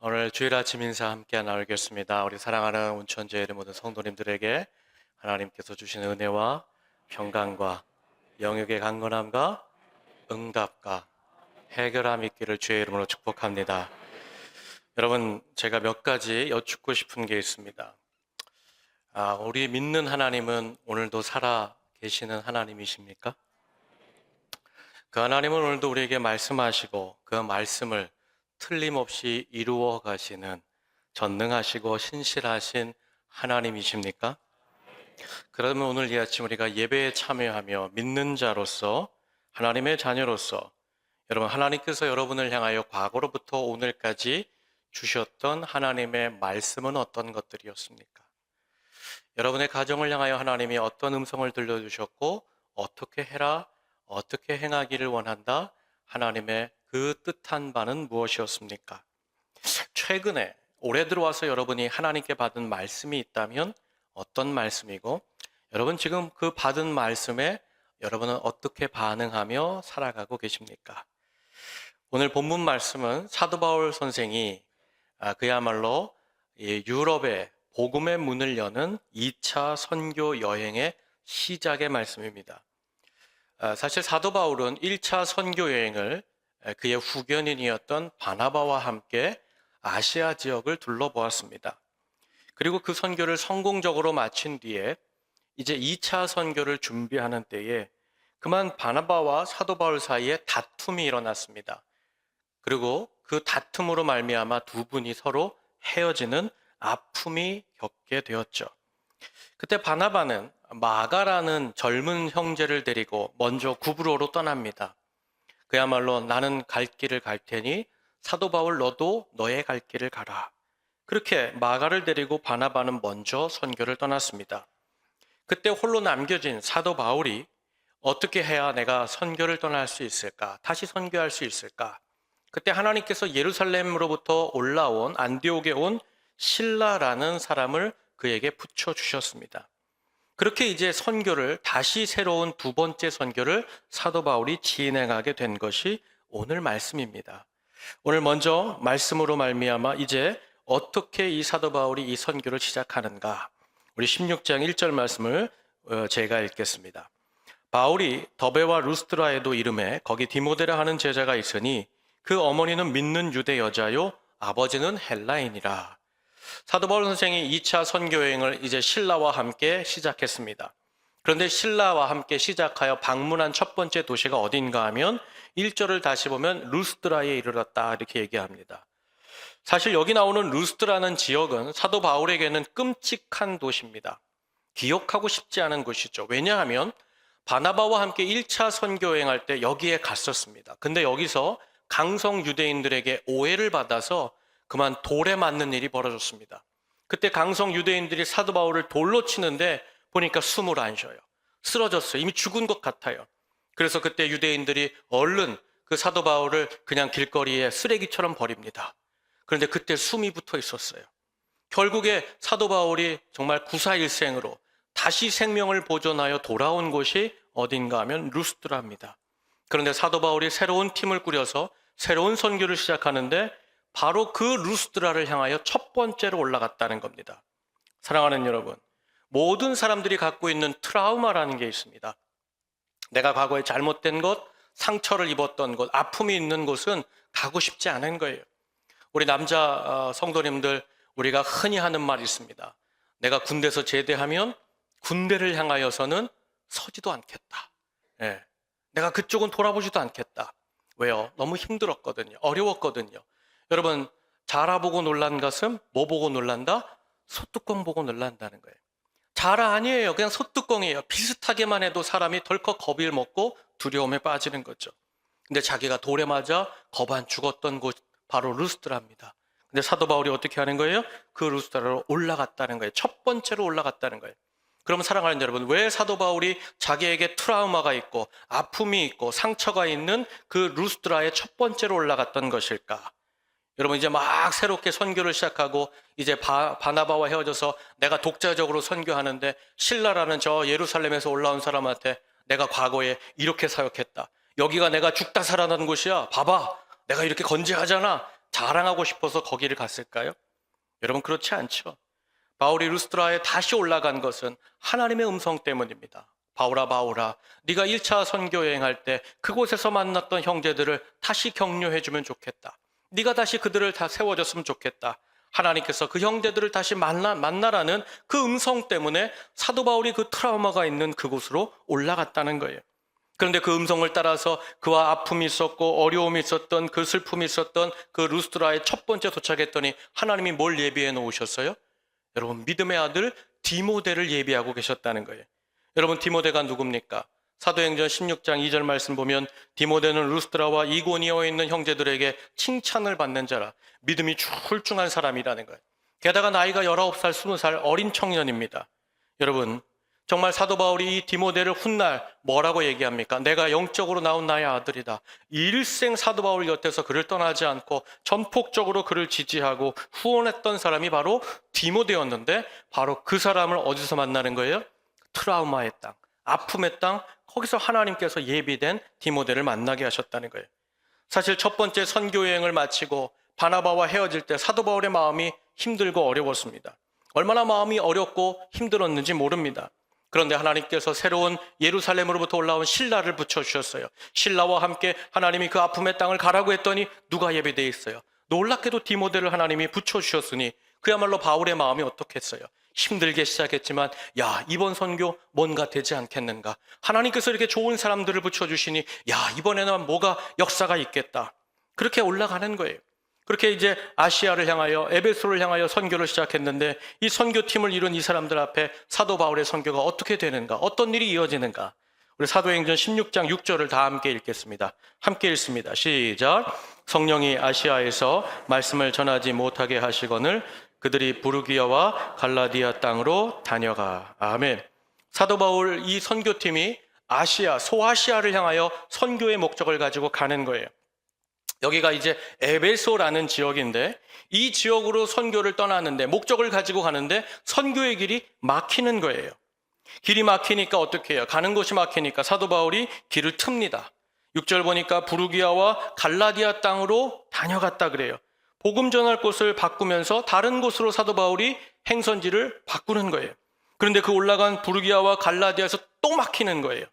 오늘 주일 아침 인사 함께 나누겠습니다. 우리 사랑하는 온천제일의 모든 성도님들에게 하나님께서 주신 은혜와 평강과 영역의 강건함과 응답과 해결함 있기를 주의 이름으로 축복합니다. 여러분, 제가 몇 가지 여쭙고 싶은 게 있습니다. 우리 믿는 하나님은 오늘도 살아 계시는 하나님이십니까? 그 하나님은 오늘도 우리에게 말씀하시고 그 말씀을 틀림없이 이루어 가시는 전능하시고 신실하신 하나님이십니까? 그러면 오늘 이 아침 우리가 예배에 참여하며 믿는 자로서 하나님의 자녀로서 여러분, 하나님께서 여러분을 향하여 과거로부터 오늘까지 주셨던 하나님의 말씀은 어떤 것들이었습니까? 여러분의 가정을 향하여 하나님이 어떤 음성을 들려주셨고 어떻게 해라, 어떻게 행하기를 원한다, 하나님의 그 뜻한 바는 무엇이었습니까? 최근에 올해 들어와서 여러분이 하나님께 받은 말씀이 있다면 어떤 말씀이고, 여러분 지금 그 받은 말씀에 여러분은 어떻게 반응하며 살아가고 계십니까? 오늘 본문 말씀은 사도 바울 선생이 그야말로 유럽의 복음의 문을 여는 2차 선교 여행의 시작의 말씀입니다. 사실 사도 바울은 1차 선교 여행을 그의 후견인이었던 바나바와 함께 아시아 지역을 둘러보았습니다. 그리고 그 선교를 성공적으로 마친 뒤에 이제 2차 선교를 준비하는 때에 그만 바나바와 사도 바울 사이에 다툼이 일어났습니다. 그리고 그 다툼으로 말미암아 두 분이 서로 헤어지는 아픔이 겪게 되었죠. 그때 바나바는 마가라는 젊은 형제를 데리고 먼저 구브로로 떠납니다. 그야말로 나는 갈 길을 갈 테니 사도 바울 너도 너의 갈 길을 가라. 그렇게 마가를 데리고 바나바는 먼저 선교를 떠났습니다. 그때 홀로 남겨진 사도 바울이 어떻게 해야 내가 선교를 떠날 수 있을까? 다시 선교할 수 있을까? 그때 하나님께서 예루살렘으로부터 올라온 안디옥에 온 실라라는 사람을 그에게 붙여주셨습니다. 그렇게 이제 선교를 다시 새로운 두 번째 선교를 사도 바울이 진행하게 된 것이 오늘 말씀입니다. 오늘 먼저 말씀으로 말미암아 이제 어떻게 이 사도 바울이 이 선교를 시작하는가? 우리 16장 1절 말씀을 제가 읽겠습니다. 바울이 더베와 루스드라에도 이름에 거기 디모데라 하는 제자가 있으니 그 어머니는 믿는 유대 여자요 아버지는 헬라인이라. 사도 바울 선생이 2차 선교 여행을 이제 신라와 함께 시작했습니다. 그런데 신라와 함께 시작하여 방문한 첫 번째 도시가 어딘가 하면 1절을 다시 보면 루스드라에 이르렀다 이렇게 얘기합니다. 사실 여기 나오는 루스드라는 지역은 사도 바울에게는 끔찍한 도시입니다. 기억하고 싶지 않은 곳이죠. 왜냐하면 바나바와 함께 1차 선교 여행할 때 여기에 갔었습니다. 근데 여기서 강성 유대인들에게 오해를 받아서 그만 돌에 맞는 일이 벌어졌습니다. 그때 강성 유대인들이 사도 바울을 돌로 치는데 보니까 숨을 안 쉬어요. 쓰러졌어요. 이미 죽은 것 같아요. 그래서 그때 유대인들이 얼른 그 사도 바울을 그냥 길거리에 쓰레기처럼 버립니다. 그런데 그때 숨이 붙어 있었어요. 결국에 사도 바울이 정말 구사일생으로 다시 생명을 보존하여 돌아온 곳이 어딘가 하면 루스드라입니다. 그런데 사도 바울이 새로운 팀을 꾸려서 새로운 선교를 시작하는데 바로 그 루스드라를 향하여 첫 번째로 올라갔다는 겁니다. 사랑하는 여러분, 모든 사람들이 갖고 있는 트라우마라는 게 있습니다. 내가 과거에 잘못된 것, 상처를 입었던 곳, 아픔이 있는 곳은 가고 싶지 않은 거예요. 우리 남자 성도님들, 우리가 흔히 하는 말이 있습니다. 내가 군대에서 제대하면 군대를 향하여서는 서지도 않겠다. 내가 그쪽은 돌아보지도 않겠다. 왜요? 너무 힘들었거든요. 어려웠거든요. 여러분, 자라보고 놀란 가슴, 뭐 보고 놀란다? 소뚜껑 보고 놀란다는 거예요. 자라 아니에요. 그냥 소뚜껑이에요. 비슷하게만 해도 사람이 덜컥 겁이 먹고 두려움에 빠지는 거죠. 근데 자기가 돌에 맞아 겁 안 죽었던 곳, 바로 루스드라입니다. 근데 사도 바울이 어떻게 하는 거예요? 그 루스드라로 올라갔다는 거예요. 첫 번째로 올라갔다는 거예요. 그럼 사랑하는 여러분, 왜 사도 바울이 자기에게 트라우마가 있고 아픔이 있고 상처가 있는 그 루스드라에 첫 번째로 올라갔던 것일까? 여러분, 이제 막 새롭게 선교를 시작하고 이제 바나바와 헤어져서 내가 독자적으로 선교하는데 신라라는 저 예루살렘에서 올라온 사람한테 내가 과거에 이렇게 사역했다. 여기가 내가 죽다 살아난 곳이야. 봐봐. 내가 이렇게 건재하잖아. 자랑하고 싶어서 거기를 갔을까요? 여러분, 그렇지 않죠. 바울이 루스드라에 다시 올라간 것은 하나님의 음성 때문입니다. 바울아, 바울아, 네가 1차 선교 여행할 때 그곳에서 만났던 형제들을 다시 격려해주면 좋겠다. 네가 다시 그들을 다 세워줬으면 좋겠다. 하나님께서 그 형제들을 다시 만나라는 그 음성 때문에 사도 바울이 그 트라우마가 있는 그곳으로 올라갔다는 거예요. 그런데 그 음성을 따라서 그와 아픔이 있었고 어려움이 있었던, 그 슬픔이 있었던 그 루스드라에 첫 번째 도착했더니 하나님이 뭘 예비해 놓으셨어요? 여러분, 믿음의 아들 디모데를 예비하고 계셨다는 거예요. 여러분, 디모데가 누굽니까? 사도행전 16장 2절 말씀 보면 디모데는 루스드라와 이고니아에 있는 형제들에게 칭찬을 받는 자라, 믿음이 출중한 사람이라는 거예요. 게다가 나이가 19살, 20살 어린 청년입니다. 여러분, 정말 사도 바울이 이 디모데를 훗날 뭐라고 얘기합니까? 내가 영적으로 낳은 나의 아들이다. 일생 사도 바울 곁에서 그를 떠나지 않고 전폭적으로 그를 지지하고 후원했던 사람이 바로 디모데였는데, 바로 그 사람을 어디서 만나는 거예요? 트라우마의 땅, 아픔의 땅, 거기서 하나님께서 예비된 디모데를 만나게 하셨다는 거예요. 사실 첫 번째 선교 여행을 마치고 바나바와 헤어질 때 사도 바울의 마음이 힘들고 어려웠습니다. 얼마나 마음이 어렵고 힘들었는지 모릅니다. 그런데 하나님께서 새로운 예루살렘으로부터 올라온 실라를 붙여주셨어요. 실라와 함께 하나님이 그 아픔의 땅을 가라고 했더니 누가 예비되어 있어요? 놀랍게도 디모데를 하나님이 붙여주셨으니 그야말로 바울의 마음이 어떻겠어요? 힘들게 시작했지만 야, 이번 선교 뭔가 되지 않겠는가? 하나님께서 이렇게 좋은 사람들을 붙여주시니 야, 이번에는 뭐가 역사가 있겠다. 그렇게 올라가는 거예요. 그렇게 이제 아시아를 향하여, 에베소를 향하여 선교를 시작했는데, 이 선교팀을 이룬 이 사람들 앞에 사도 바울의 선교가 어떻게 되는가? 어떤 일이 이어지는가? 우리 사도행전 16장 6절을 다 함께 읽겠습니다. 함께 읽습니다. 시작. 성령이 아시아에서 말씀을 전하지 못하게 하시거늘 그들이 부르기아와 갈라디아 땅으로 다녀가. 아멘. 사도 바울 이 선교팀이 아시아, 소아시아를 향하여 선교의 목적을 가지고 가는 거예요. 여기가 이제 에베소라는 지역인데, 이 지역으로 선교를 떠나는데, 목적을 가지고 가는데 선교의 길이 막히는 거예요. 길이 막히니까 어떻게 해요? 가는 곳이 막히니까 사도 바울이 길을 틉니다. 6절 보니까 부르기아와 갈라디아 땅으로 다녀갔다 그래요. 복음 전할 곳을 바꾸면서 다른 곳으로 사도 바울이 행선지를 바꾸는 거예요. 그런데 그 올라간 부르기아와 갈라디아에서 또 막히는 거예요.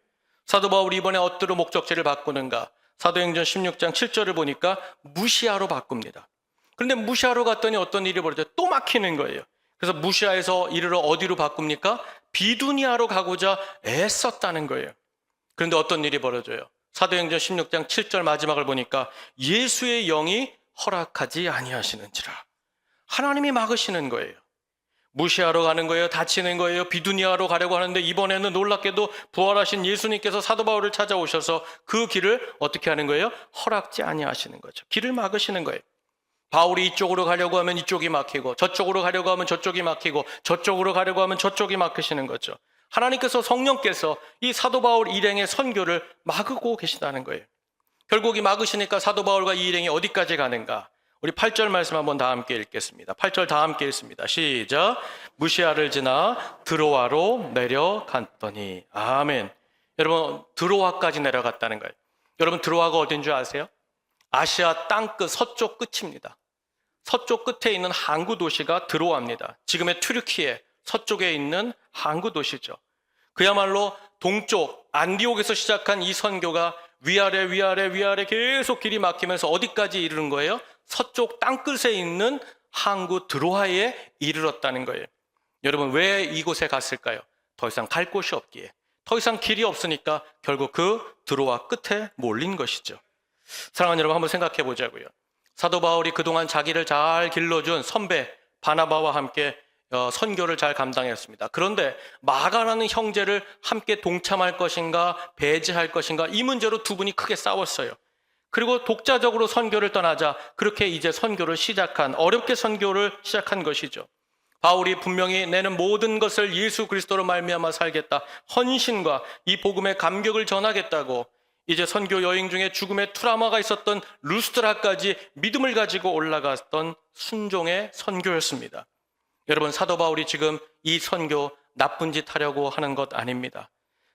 사도 바울이 이번에 어디로 목적지를 바꾸는가? 사도행전 16장 7절을 보니까 무시아로 바꿉니다. 그런데 무시아로 갔더니 어떤 일이 벌어져요? 또 막히는 거예요. 그래서 무시아에서 이르러 어디로 바꿉니까? 비두니아로 가고자 애썼다는 거예요. 그런데 어떤 일이 벌어져요? 사도행전 16장 7절 마지막을 보니까 예수의 영이 허락하지 아니하시는지라. 하나님이 막으시는 거예요. 무시하러 가는 거예요. 다치는 거예요. 비두니아로 가려고 하는데 이번에는 놀랍게도 부활하신 예수님께서 사도 바울을 찾아오셔서 그 길을 어떻게 하는 거예요? 허락지 아니하시는 거죠. 길을 막으시는 거예요. 바울이 이쪽으로 가려고 하면 이쪽이 막히고, 저쪽으로 가려고 하면 저쪽이 막히고, 저쪽으로 가려고 하면 저쪽이 막히시는 거죠. 하나님께서, 성령께서 이 사도 바울 일행의 선교를 막고 계시다는 거예요. 결국 이 막으시니까 사도 바울과 이 일행이 어디까지 가는가? 우리 8절 말씀 한번 다 함께 읽겠습니다. 8절 다 함께 읽습니다. 시작. 무시아를 지나 드로아로 내려갔더니. 아멘. 여러분, 드로아까지 내려갔다는 거예요. 여러분, 드로아가 어딘 줄 아세요? 아시아 땅끝 서쪽 끝입니다. 서쪽 끝에 있는 항구 도시가 드로아입니다. 지금의 튀르키예 서쪽에 있는 항구 도시죠. 그야말로 동쪽 안디옥에서 시작한 이 선교가 위아래 계속 길이 막히면서 어디까지 이르는 거예요? 서쪽 땅끝에 있는 항구 드로아에 이르렀다는 거예요. 여러분, 왜 이곳에 갔을까요? 더 이상 갈 곳이 없기에, 더 이상 길이 없으니까 결국 그 드로아 끝에 몰린 것이죠. 사랑하는 여러분, 한번 생각해 보자고요. 사도 바울이 그동안 자기를 잘 길러준 선배 바나바와 함께 선교를 잘 감당했습니다. 그런데 마가라는 형제를 함께 동참할 것인가 배제할 것인가, 이 문제로 두 분이 크게 싸웠어요. 그리고 독자적으로 선교를 떠나자 그렇게 이제 어렵게 선교를 시작한 것이죠. 바울이 분명히 내는 모든 것을 예수 그리스도로 말미암아 살겠다, 헌신과 이 복음의 감격을 전하겠다고 이제 선교 여행 중에 죽음의 트라우마가 있었던 루스드라까지 믿음을 가지고 올라갔던 순종의 선교였습니다. 여러분, 사도 바울이 지금 이 선교 나쁜 짓 하려고 하는 것 아닙니다.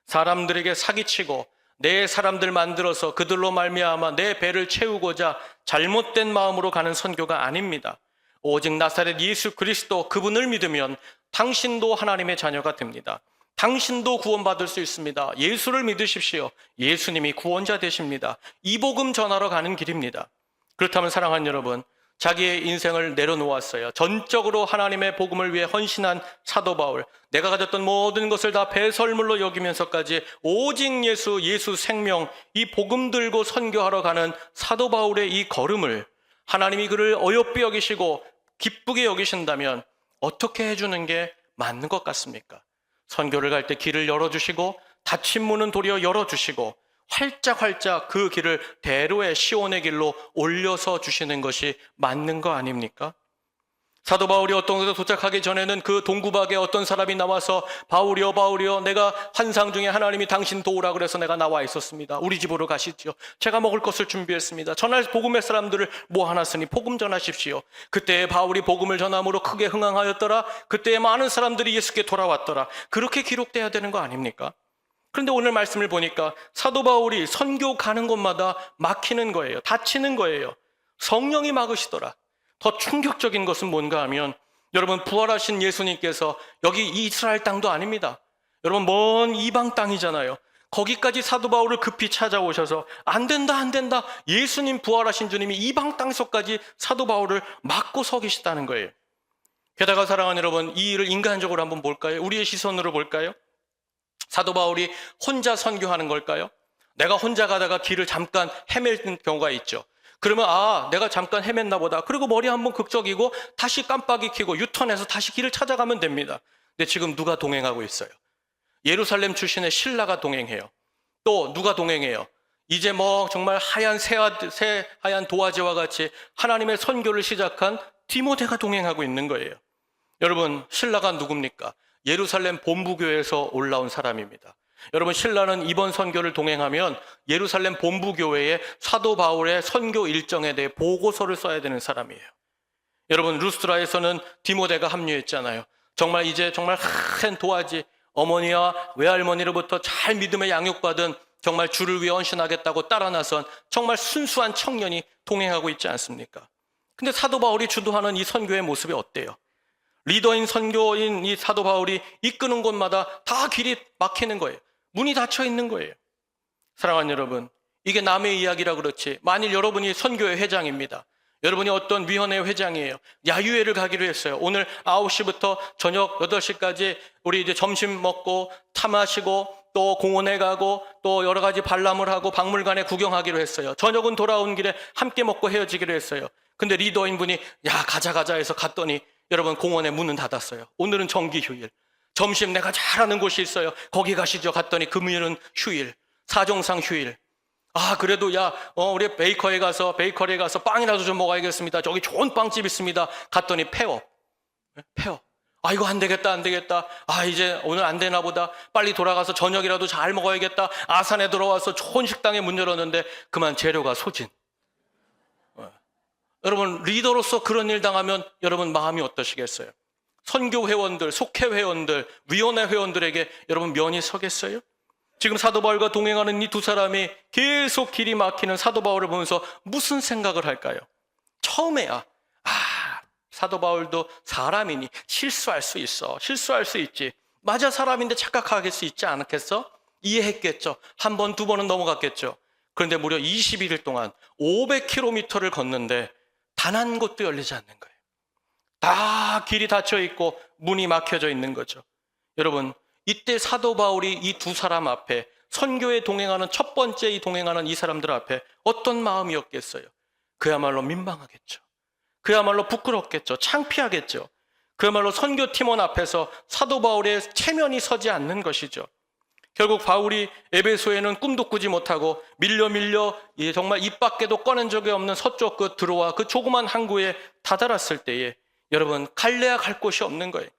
사람들에게 사기치고 내 사람들 만들어서 그들로 말미암아 내 배를 채우고자 잘못된 마음으로 가는 선교가 아닙니다. 오직 나사렛 예수 그리스도 그분을 믿으면 당신도 하나님의 자녀가 됩니다. 당신도 구원받을 수 있습니다. 예수를 믿으십시오. 예수님이 구원자 되십니다. 이 복음 전하러 가는 길입니다. 그렇다면 사랑하는 여러분, 자기의 인생을 내려놓았어요. 전적으로 하나님의 복음을 위해 헌신한 사도 바울, 내가 가졌던 모든 것을 다 배설물로 여기면서까지 오직 예수, 예수 생명, 이 복음 들고 선교하러 가는 사도 바울의 이 걸음을 하나님이 그를 어여삐 여기시고 기쁘게 여기신다면 어떻게 해주는 게 맞는 것 같습니까? 선교를 갈 때 길을 열어주시고 닫힌 문은 도리어 열어주시고 활짝활짝 그 길을 대로의 시온의 길로 올려서 주시는 것이 맞는 거 아닙니까? 사도 바울이 어떤 곳에 도착하기 전에는 그 동구박에 어떤 사람이 나와서 바울이여 바울이여 내가 환상 중에 하나님이 당신 도우라 그래서 내가 나와 있었습니다. 우리 집으로 가시지요. 제가 먹을 것을 준비했습니다. 전할 복음의 사람들을 모아놨으니 복음 전하십시오. 그때 바울이 복음을 전함으로 크게 흥황하였더라. 그때 많은 사람들이 예수께 돌아왔더라. 그렇게 기록돼야 되는 거 아닙니까? 그런데 오늘 말씀을 보니까 사도 바울이 선교 가는 곳마다 막히는 거예요. 다치는 거예요. 성령이 막으시더라. 더 충격적인 것은 뭔가 하면 여러분, 부활하신 예수님께서 여기 이스라엘 땅도 아닙니다. 여러분, 먼 이방 땅이잖아요. 거기까지 사도 바울을 급히 찾아오셔서 안 된다 안 된다, 예수님 부활하신 주님이 이방 땅에서까지 사도 바울을 막고 서 계시다는 거예요. 게다가 사랑하는 여러분, 이 일을 인간적으로 한번 볼까요? 우리의 시선으로 볼까요? 사도 바울이 혼자 선교하는 걸까요? 내가 혼자 가다가 길을 잠깐 헤매는 경우가 있죠. 그러면 내가 잠깐 헤맸나 보다. 그리고 머리 한번 극적이고 다시 깜빡이 켜고 유턴해서 다시 길을 찾아가면 됩니다. 근데 지금 누가 동행하고 있어요? 예루살렘 출신의 실라가 동행해요. 또 누가 동행해요? 이제 정말 하얀 새하얀 도화지와 같이 하나님의 선교를 시작한 디모데가 동행하고 있는 거예요. 여러분, 실라가 누굽니까? 예루살렘 본부교회에서 올라온 사람입니다. 여러분, 신라는 이번 선교를 동행하면 예루살렘 본부교회에 사도 바울의 선교 일정에 대해 보고서를 써야 되는 사람이에요. 여러분, 루스드라에서는 디모데가 합류했잖아요. 정말 이제 정말 한 도화지, 어머니와 외할머니로부터 잘 믿음의 양육받은 정말 주를 위해 헌신하겠다고 따라 나선 정말 순수한 청년이 동행하고 있지 않습니까? 근데 사도 바울이 주도하는 이 선교의 모습이 어때요? 리더인 선교인 이 사도 바울이 이끄는 곳마다 다 길이 막히는 거예요. 문이 닫혀 있는 거예요. 사랑하는 여러분, 이게 남의 이야기라 그렇지, 만일 여러분이 선교회 회장입니다. 여러분이 어떤 위원회 회장이에요. 야유회를 가기로 했어요. 오늘 9시부터 저녁 8시까지 우리 이제 점심 먹고 차 마시고 또 공원에 가고 또 여러 가지 관람을 하고 박물관에 구경하기로 했어요. 저녁은 돌아온 길에 함께 먹고 헤어지기로 했어요. 근데 리더인 분이 가자 해서 갔더니 여러분, 공원의 문은 닫았어요. 오늘은 정기 휴일. 점심 내가 잘 아는 곳이 있어요. 거기 가시죠. 갔더니 금요일은 휴일, 사정상 휴일. 그래도 우리 베이커리에 가서 빵이라도 좀 먹어야겠습니다. 저기 좋은 빵집 있습니다. 갔더니 폐업. 이거 안 되겠다. 이제 오늘 안 되나 보다. 빨리 돌아가서 저녁이라도 잘 먹어야겠다. 아산에 들어와서 좋은 식당에 문 열었는데 그만 재료가 소진. 여러분, 리더로서 그런 일 당하면 여러분 마음이 어떠시겠어요? 선교 회원들, 속회 회원들, 위원회 회원들에게 여러분 면이 서겠어요? 지금 사도 바울과 동행하는 이 두 사람이 계속 길이 막히는 사도 바울을 보면서 무슨 생각을 할까요? 처음에야 사도 바울도 사람이니 실수할 수 있지. 맞아, 사람인데 착각할 수 있지 않겠어? 이해했겠죠. 한 번, 두 번은 넘어갔겠죠. 그런데 무려 21일 동안 500km를 걷는데 단 한 곳도 열리지 않는 거예요. 다 길이 닫혀 있고 문이 막혀져 있는 거죠. 여러분, 이때 사도 바울이 이 두 사람 앞에, 선교에 동행하는 첫 번째 동행하는 이 사람들 앞에 어떤 마음이었겠어요? 그야말로 민망하겠죠. 그야말로 부끄럽겠죠. 창피하겠죠. 그야말로 선교팀원 앞에서 사도 바울의 체면이 서지 않는 것이죠. 결국 바울이 에베소에는 꿈도 꾸지 못하고 밀려 정말 입 밖에도 꺼낸 적이 없는 서쪽 끝 들어와 그 조그만 항구에 다다랐을 때에 여러분, 갈래야 갈 곳이 없는 거예요.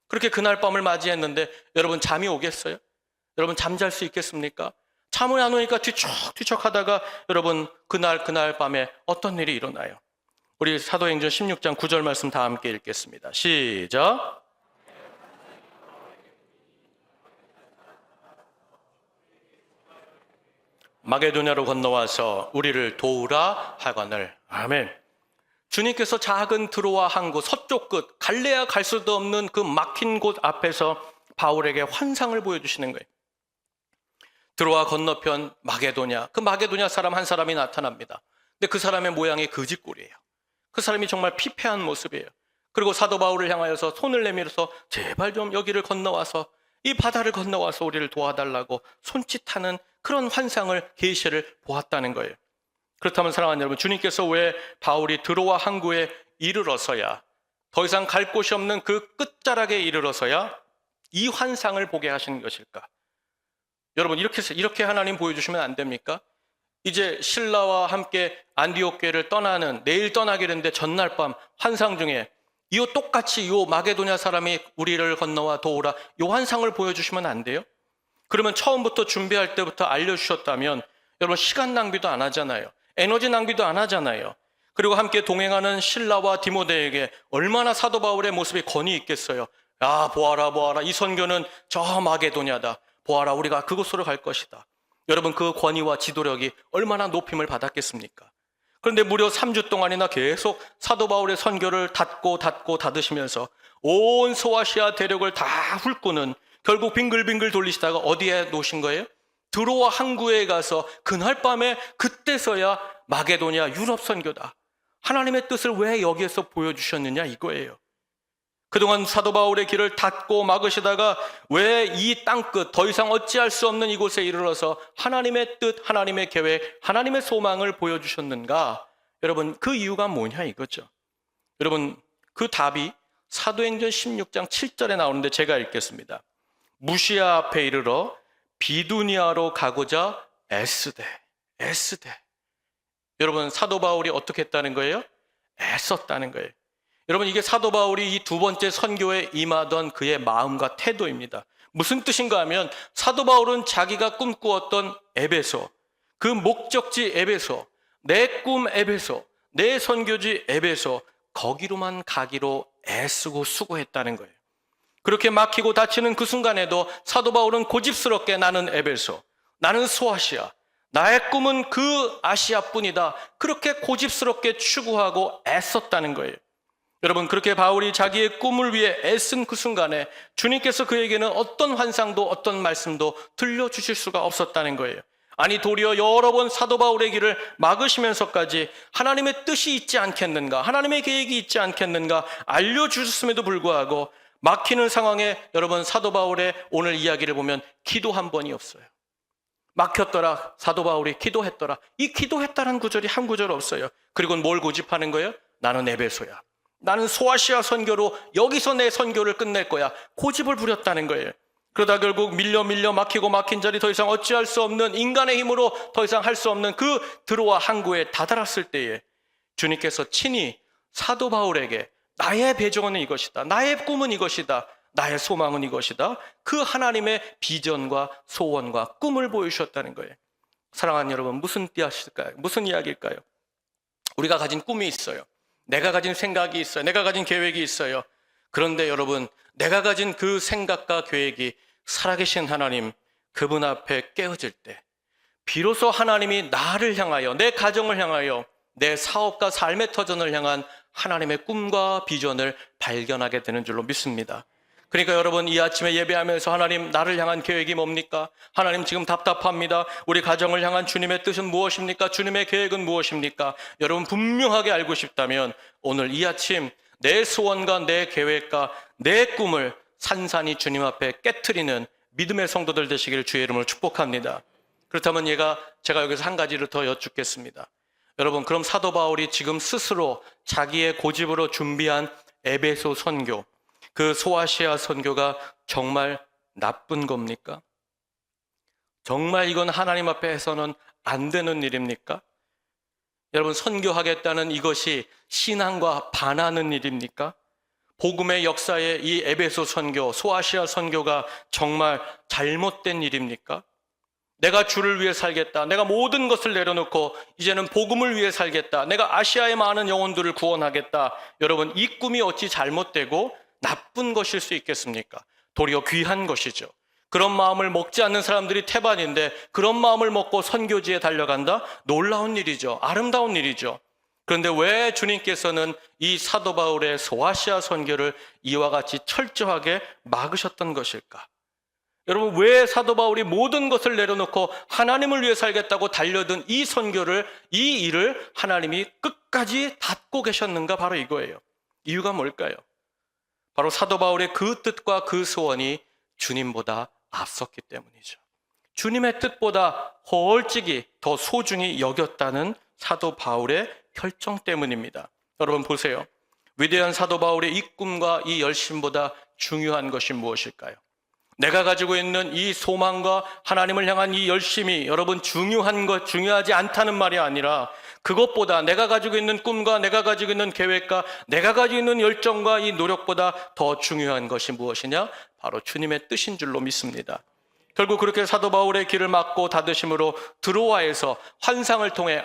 그렇게 그날 밤을 맞이했는데 여러분, 잠이 오겠어요? 여러분, 잠잘 수 있겠습니까? 잠을 안 오니까 뒤척뒤척 하다가 여러분, 그날 밤에 어떤 일이 일어나요? 우리 사도행전 16장 9절 말씀 다 함께 읽겠습니다. 시작. 마게도냐로 건너와서 우리를 도우라 하거늘. 아멘. 주님께서 작은 드로아 항구 서쪽 끝 갈레아 갈 수도 없는 그 막힌 곳 앞에서 바울에게 환상을 보여주시는 거예요. 드로아 건너편 마게도냐, 그 마게도냐 사람 한 사람이 나타납니다. 근데 그 사람의 모양이 거지꼴이에요. 그 사람이 정말 피폐한 모습이에요. 그리고 사도 바울을 향하여서 손을 내밀어서 제발 좀 여기를 건너와서 이 바다를 건너와서 우리를 도와달라고 손짓하는 그런 환상을 계시를 보았다는 거예요. 그렇다면 사랑하는 여러분, 주님께서 왜 바울이 드로아 항구에 이르러서야, 더 이상 갈 곳이 없는 그 끝자락에 이르러서야 이 환상을 보게 하시는 것일까? 여러분, 이렇게 하나님 보여주시면 안 됩니까? 이제 신라와 함께 안디옥 교회를 떠나는, 내일 떠나게 되는데 전날 밤 환상 중에 이 똑같이 이 마게도냐 사람이 우리를 건너와 도우라, 이 환상을 보여주시면 안 돼요? 그러면 처음부터 준비할 때부터 알려주셨다면 여러분, 시간 낭비도 안 하잖아요. 에너지 낭비도 안 하잖아요. 그리고 함께 동행하는 실라와 디모데에게 얼마나 사도 바울의 모습이 권위 있겠어요. 야, 보아라 보아라, 이 선교는 저 마게도냐다. 보아라, 우리가 그곳으로 갈 것이다. 여러분, 그 권위와 지도력이 얼마나 높임을 받았겠습니까? 그런데 무려 3주 동안이나 계속 사도 바울의 선교를 닫으시면서 온 소아시아 대륙을 다 훑고는 결국 빙글빙글 돌리시다가 어디에 놓으신 거예요? 드로아 항구에 가서 그날 밤에 그때서야 마게도냐 유럽 선교다. 하나님의 뜻을 왜 여기에서 보여주셨느냐 이거예요. 그동안 사도 바울의 길을 닫고 막으시다가 왜 이 땅끝 더 이상 어찌할 수 없는 이곳에 이르러서 하나님의 뜻, 하나님의 계획, 하나님의 소망을 보여주셨는가? 여러분, 그 이유가 뭐냐 이거죠. 여러분, 그 답이 사도행전 16장 7절에 나오는데 제가 읽겠습니다. 무시아 앞에 이르러 비두니아로 가고자 애쓰되. 여러분, 사도 바울이 어떻게 했다는 거예요? 애썼다는 거예요. 여러분, 이게 사도 바울이 이 두 번째 선교에 임하던 그의 마음과 태도입니다. 무슨 뜻인가 하면 사도 바울은 자기가 꿈꾸었던 에베소, 그 목적지 에베소, 내 꿈 에베소, 내 선교지 에베소, 거기로만 가기로 애쓰고 수고했다는 거예요. 그렇게 막히고 다치는 그 순간에도 사도 바울은 고집스럽게 나는 에베소, 나는 소아시아, 나의 꿈은 그 아시아뿐이다. 그렇게 고집스럽게 추구하고 애썼다는 거예요. 여러분, 그렇게 바울이 자기의 꿈을 위해 애쓴 그 순간에 주님께서 그에게는 어떤 환상도 어떤 말씀도 들려주실 수가 없었다는 거예요. 아니, 도리어 여러 번 사도 바울의 길을 막으시면서까지 하나님의 뜻이 있지 않겠는가, 하나님의 계획이 있지 않겠는가 알려주셨음에도 불구하고 막히는 상황에 여러분, 사도 바울의 오늘 이야기를 보면 기도 한 번이 없어요. 막혔더라, 사도 바울이 기도했더라, 이 기도했다는 구절이 한 구절 없어요. 그리고 뭘 고집하는 거예요? 나는 에베소야, 나는 소아시아 선교로 여기서 내 선교를 끝낼 거야. 고집을 부렸다는 거예요. 그러다 결국 밀려 막히고 막힌 자리 더 이상 어찌할 수 없는, 인간의 힘으로 더 이상 할 수 없는 그 드로아 항구에 다다랐을 때에 주님께서 친히 사도 바울에게 나의 배정은 이것이다, 나의 꿈은 이것이다, 나의 소망은 이것이다, 그 하나님의 비전과 소원과 꿈을 보여주셨다는 거예요. 사랑하는 여러분, 무슨 뜻일까요? 무슨 이야기일까요? 우리가 가진 꿈이 있어요. 내가 가진 생각이 있어요. 내가 가진 계획이 있어요. 그런데 여러분, 내가 가진 그 생각과 계획이 살아계신 하나님, 그분 앞에 깨어질 때 비로소 하나님이 나를 향하여, 내 가정을 향하여, 내 사업과 삶의 터전을 향한 하나님의 꿈과 비전을 발견하게 되는 줄로 믿습니다. 그러니까 여러분, 이 아침에 예배하면서 하나님, 나를 향한 계획이 뭡니까? 하나님, 지금 답답합니다. 우리 가정을 향한 주님의 뜻은 무엇입니까? 주님의 계획은 무엇입니까? 여러분, 분명하게 알고 싶다면 오늘 이 아침 내 소원과 내 계획과 내 꿈을 산산이 주님 앞에 깨트리는 믿음의 성도들 되시기를 주의 이름으로 축복합니다. 그렇다면 제가 여기서 한 가지를 더 여쭙겠습니다. 여러분, 그럼 사도 바울이 지금 스스로 자기의 고집으로 준비한 에베소 선교, 그 소아시아 선교가 정말 나쁜 겁니까? 정말 이건 하나님 앞에 해서는 안 되는 일입니까? 여러분, 선교하겠다는 이것이 신앙과 반하는 일입니까? 복음의 역사에 이 에베소 선교, 소아시아 선교가 정말 잘못된 일입니까? 내가 주를 위해 살겠다, 내가 모든 것을 내려놓고 이제는 복음을 위해 살겠다, 내가 아시아의 많은 영혼들을 구원하겠다. 여러분, 이 꿈이 어찌 잘못되고 나쁜 것일 수 있겠습니까? 도리어 귀한 것이죠. 그런 마음을 먹지 않는 사람들이 태반인데 그런 마음을 먹고 선교지에 달려간다? 놀라운 일이죠. 아름다운 일이죠. 그런데 왜 주님께서는 이 사도 바울의 소아시아 선교를 이와 같이 철저하게 막으셨던 것일까? 여러분, 왜 사도 바울이 모든 것을 내려놓고 하나님을 위해 살겠다고 달려든 이 선교를, 이 일을 하나님이 끝까지 닫고 계셨는가? 바로 이거예요. 이유가 뭘까요? 바로 사도 바울의 그 뜻과 그 소원이 주님보다 앞섰기 때문이죠. 주님의 뜻보다 훨찍이 더 소중히 여겼다는 사도 바울의 결정 때문입니다. 여러분 보세요. 위대한 사도 바울의 이 꿈과 이 열심보다 중요한 것이 무엇일까요? 내가 가지고 있는 이 소망과 하나님을 향한 이 열심이 여러분 중요하지 않다는 말이 아니라 그것보다 내가 가지고 있는 꿈과 내가 가지고 있는 계획과 내가 가지고 있는 열정과 이 노력보다 더 중요한 것이 무엇이냐? 바로 주님의 뜻인 줄로 믿습니다. 결국 그렇게 사도 바울의 길을 막고 닫으심으로 드로아에서 환상을 통해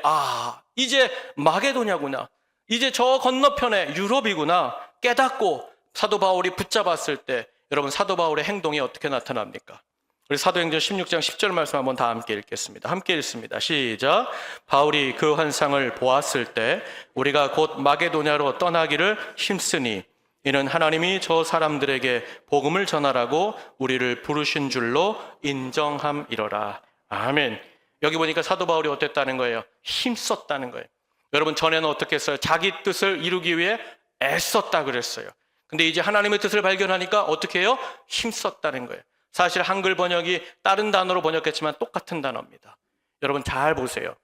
이제 마게도냐구나, 이제 저 건너편에 유럽이구나 깨닫고 사도 바울이 붙잡았을 때 여러분 사도 바울의 행동이 어떻게 나타납니까? 우리 사도행전 16장 10절 말씀 한번 다 함께 읽겠습니다. 함께 읽습니다. 시작. 바울이 그 환상을 보았을 때 우리가 곧 마게도냐로 떠나기를 힘쓰니 이는 하나님이 저 사람들에게 복음을 전하라고 우리를 부르신 줄로 인정함이로라. 아멘. 여기 보니까 사도 바울이 어땠다는 거예요? 힘썼다는 거예요. 여러분 전에는 어떻게 했어요? 자기 뜻을 이루기 위해 애썼다 그랬어요. 근데 이제 하나님의 뜻을 발견하니까 어떻게 해요? 힘썼다는 거예요. 사실 한글 번역이 다른 단어로 번역했지만 똑같은 단어입니다. 여러분 잘 보세요.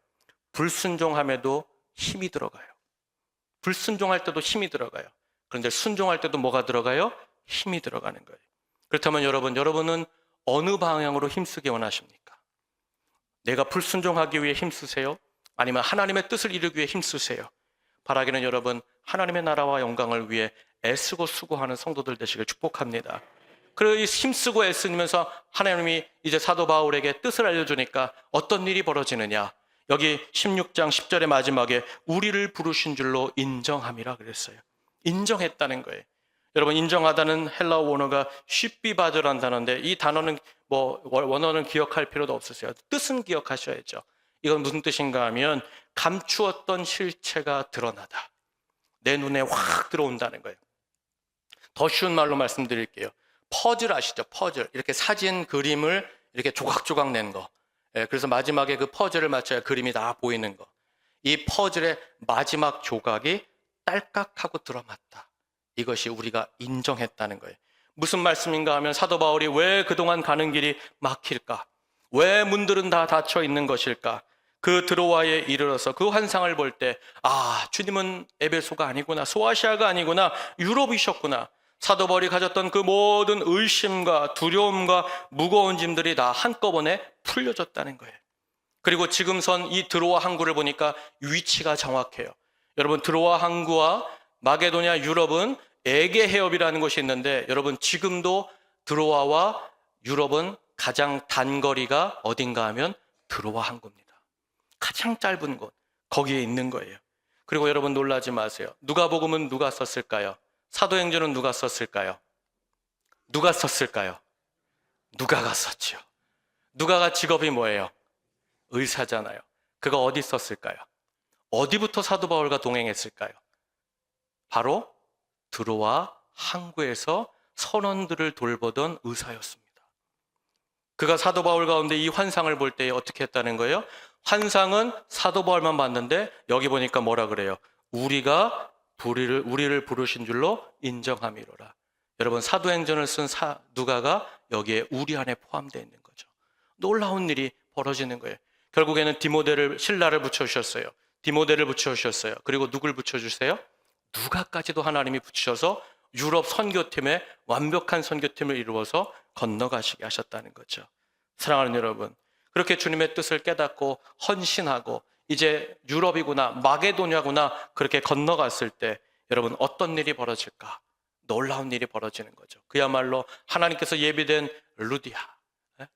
불순종함에도 힘이 들어가요. 불순종할 때도 힘이 들어가요. 그런데 순종할 때도 뭐가 들어가요? 힘이 들어가는 거예요. 그렇다면 여러분은 어느 방향으로 힘쓰기 원하십니까? 내가 불순종하기 위해 힘쓰세요? 아니면 하나님의 뜻을 이루기 위해 힘쓰세요? 바라기는 여러분 하나님의 나라와 영광을 위해 애쓰고 수고하는 성도들 되시길 축복합니다. 그리고 이 힘쓰고 애쓰면서 하나님이 이제 사도 바울에게 뜻을 알려주니까 어떤 일이 벌어지느냐? 여기 16장 10절의 마지막에 우리를 부르신 줄로 인정함이라 그랬어요. 인정했다는 거예요. 여러분 인정하다는 헬라어 원어가 쉬비바드라는 단어인데 이 단어는 원어는 기억할 필요도 없으세요. 뜻은 기억하셔야죠. 이건 무슨 뜻인가 하면 감추었던 실체가 드러나다. 내 눈에 확 들어온다는 거예요. 더 쉬운 말로 말씀드릴게요. 퍼즐 아시죠? 퍼즐. 이렇게 사진, 그림을 이렇게 조각조각 낸 거. 그래서 마지막에 그 퍼즐을 맞춰야 그림이 다 보이는 거. 이 퍼즐의 마지막 조각이 딸깍하고 들어맞다. 이것이 우리가 인정했다는 거예요. 무슨 말씀인가 하면 사도 바울이 왜 그동안 가는 길이 막힐까? 왜 문들은 다 닫혀 있는 것일까? 그 드로아에 이르러서 그 환상을 볼 때 주님은 에베소가 아니구나, 소아시아가 아니구나, 유럽이셨구나. 사도 바울이 가졌던 그 모든 의심과 두려움과 무거운 짐들이 다 한꺼번에 풀려졌다는 거예요. 그리고 지금 선 이 드로아 항구를 보니까 위치가 정확해요. 여러분 드로아 항구와 마게도냐 유럽은 에게 해협이라는 곳이 있는데 여러분 지금도 드로아와 유럽은 가장 단거리가 어딘가 하면 드로아 항구입니다. 가장 짧은 곳 거기에 있는 거예요. 그리고 여러분 놀라지 마세요. 누가복음은 누가 썼을까요? 사도행전은 누가 썼을까요? 누가 썼을까요? 누가가 썼죠. 누가가 직업이 뭐예요? 의사잖아요. 그가 어디 썼을까요? 어디부터 사도 바울과 동행했을까요? 바로 드로아 항구에서 선원들을 돌보던 의사였습니다. 그가 사도 바울 가운데 이 환상을 볼 때 어떻게 했다는 거예요? 환상은 사도 바울만 봤는데 여기 보니까 뭐라 그래요? 우리를 부르신 줄로 인정함이로라. 여러분 사도행전을 쓴 누가가 여기에 우리 안에 포함되어 있는 거죠. 놀라운 일이 벌어지는 거예요. 결국에는 신라를 붙여주셨어요. 디모데를 붙여주셨어요. 그리고 누굴 붙여주세요? 누가까지도 하나님이 붙이셔서 유럽 선교팀에 완벽한 선교팀을 이루어서 건너가시게 하셨다는 거죠. 사랑하는 여러분, 그렇게 주님의 뜻을 깨닫고 헌신하고 이제 유럽이구나 마게도냐구나 그렇게 건너갔을 때 여러분 어떤 일이 벌어질까? 놀라운 일이 벌어지는 거죠. 그야말로 하나님께서 예비된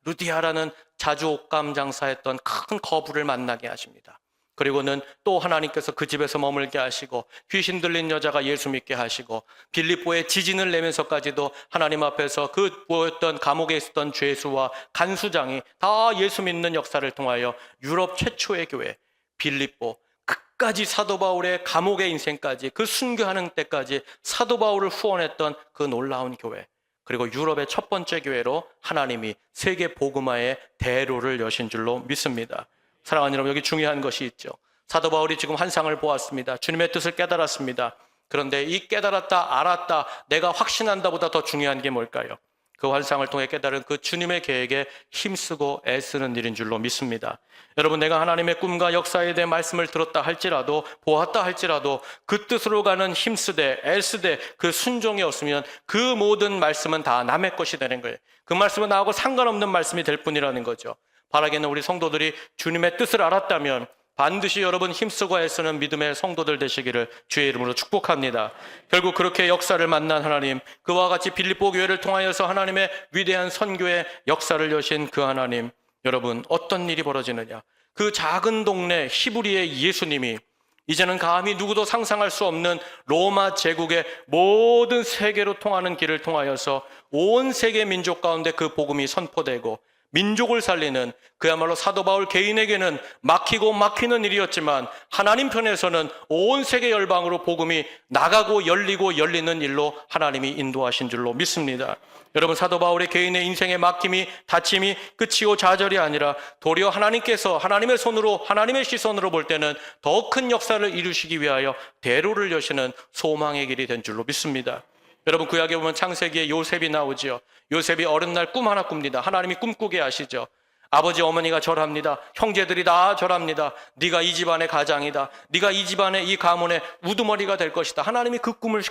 루디아라는 자주 옷감 장사했던 큰 거부를 만나게 하십니다. 그리고는 또 하나님께서 그 집에서 머물게 하시고 귀신 들린 여자가 예수 믿게 하시고 빌립보에 지진을 내면서까지도 하나님 앞에서 그 보였던 감옥에 있었던 죄수와 간수장이 다 예수 믿는 역사를 통하여 유럽 최초의 교회 빌립보, 끝까지 사도 바울의 감옥의 인생까지 그 순교하는 때까지 사도 바울을 후원했던 그 놀라운 교회, 그리고 유럽의 첫 번째 교회로 하나님이 세계 복음화의 대로를 여신 줄로 믿습니다. 사랑하는 여러분, 여기 중요한 것이 있죠. 사도 바울이 지금 환상을 보았습니다. 주님의 뜻을 깨달았습니다. 그런데 이 깨달았다, 알았다, 내가 확신한다 보다 더 중요한 게 뭘까요? 그 환상을 통해 깨달은 그 주님의 계획에 힘쓰고 애쓰는 일인 줄로 믿습니다. 여러분, 내가 하나님의 꿈과 역사에 대해 말씀을 들었다 할지라도, 보았다 할지라도 그 뜻으로 가는 힘쓰되 애쓰되 그 순종이 없으면 그 모든 말씀은 다 남의 것이 되는 거예요. 그 말씀은 나하고 상관없는 말씀이 될 뿐이라는 거죠. 바라기는 우리 성도들이 주님의 뜻을 알았다면 반드시 여러분 힘쓰고 애쓰는 믿음의 성도들 되시기를 주의 이름으로 축복합니다. 결국 그렇게 역사를 만난 하나님, 그와 같이 빌립보 교회를 통하여서 하나님의 위대한 선교의 역사를 여신 그 하나님, 여러분 어떤 일이 벌어지느냐? 그 작은 동네 히브리의 예수님이 이제는 감히 누구도 상상할 수 없는 로마 제국의 모든 세계로 통하는 길을 통하여서 온 세계 민족 가운데 그 복음이 선포되고 민족을 살리는, 그야말로 사도 바울 개인에게는 막히고 막히는 일이었지만 하나님 편에서는 온 세계 열방으로 복음이 나가고 열리는 일로 하나님이 인도하신 줄로 믿습니다. 여러분, 사도 바울의 개인의 인생의 막힘이, 다침이 끝이고 좌절이 아니라 도리어 하나님께서 하나님의 손으로, 하나님의 시선으로 볼 때는 더 큰 역사를 이루시기 위하여 대로를 여시는 소망의 길이 된 줄로 믿습니다. 여러분, 구약에 보면 창세기에 요셉이 나오지요. 요셉이 어린 날 꿈 하나 꿉니다. 하나님이 꿈꾸게 하시죠. 아버지 어머니가 절합니다. 형제들이 다 절합니다. 네가 이 집안의 가장이다. 네가 이 집안의 이 가문의 우두머리가 될 것이다. 하나님이 그 꿈을